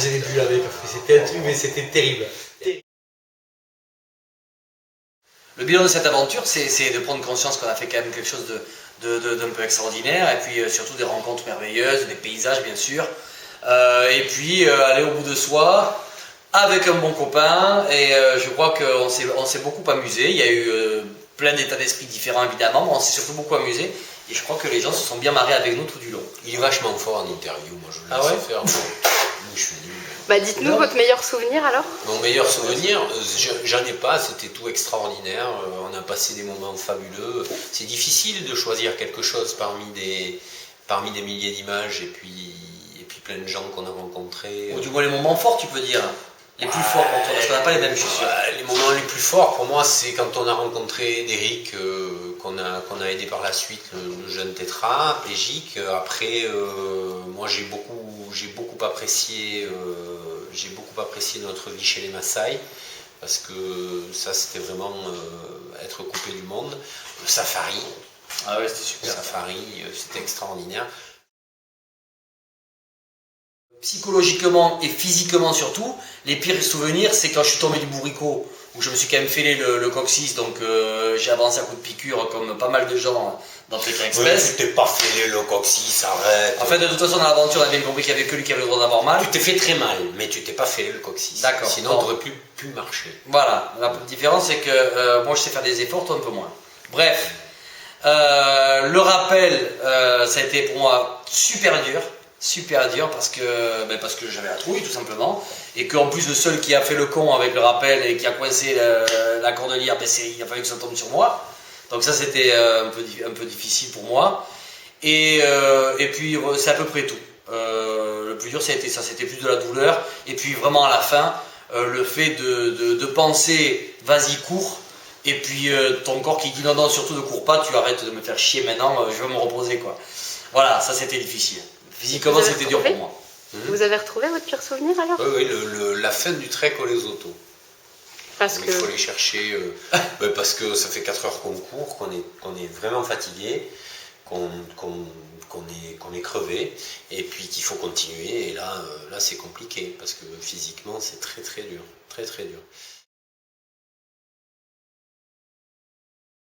faisait des bulles avec, c'était un truc, mais c'était terrible. Le bilan de cette aventure, c'est de prendre conscience qu'on a fait quand même quelque chose d'un peu extraordinaire, et puis surtout des rencontres merveilleuses, des paysages bien sûr, et puis aller au bout de soi, avec un bon copain, et je crois qu'on s'est beaucoup amusé. Il y a eu plein d'états d'esprit différents évidemment, mais on s'est surtout beaucoup amusé, et je crois que les gens se sont bien marrés avec nous tout du long. Il est vachement fort en interview, moi je le laisse faire. Moi, je suis nul. Bah dites-nous votre meilleur souvenir alors. Mon meilleur souvenir, j'en ai pas, c'était tout extraordinaire, on a passé des moments fabuleux. C'est difficile de choisir quelque chose parmi des milliers d'images et puis plein de gens qu'on a rencontrés. Ou du moins les moments forts tu peux dire, les plus forts pour toi, parce qu'on n'a pas les mêmes, je suis sûr. Les moments les plus forts pour moi, c'est quand on a rencontré Derrick, qu'on a aidé par la suite, le jeune tétra, Pégic. Après, moi j'ai beaucoup apprécié notre vie chez les Maasai, parce que ça c'était vraiment être coupé du monde. Le safari, Ah ouais, c'était super. le safari, c'était extraordinaire. Psychologiquement et physiquement surtout, les pires souvenirs, c'est quand je suis tombé du bourricot, où je me suis quand même fêlé le coccyx, donc j'ai avancé à coup de piqûre comme pas mal de gens dans Pékin Express. Tu t'es pas fêlé le coccyx, arrête. En fait, de toute façon, dans l'aventure, on avait bien compris qu'il n'y avait que lui qui avait le droit d'avoir mal. Tu t'es fait très mal, mais tu t'es pas fêlé le coccyx. D'accord. Sinon, tu aurais pu marcher. Voilà, la différence c'est que moi je sais faire des efforts, toi un peu moins. Bref, le rappel, ça a été pour moi super dur parce que j'avais la trouille tout simplement, et qu'en plus le seul qui a fait le con avec le rappel et qui a coincé la cordelière, il a fallu que ça tombe sur moi, donc ça c'était un peu difficile pour moi, et puis c'est à peu près tout. Le plus dur ça a été ça, c'était plus de la douleur, et puis vraiment à la fin, le fait de penser vas-y cours, et puis ton corps qui dit non surtout ne cours pas, tu arrêtes de me faire chier maintenant, je veux me reposer quoi. Voilà, ça c'était difficile. Physiquement c'était dur pour moi. Vous avez retrouvé votre pire souvenir alors? Oui, la fin du trek aux les autos. Parce que... Il faut les chercher, parce que ça fait 4 heures qu'on court, qu'on est vraiment fatigué, qu'on est crevé, et puis qu'il faut continuer, et là c'est compliqué, parce que physiquement c'est très dur, très dur.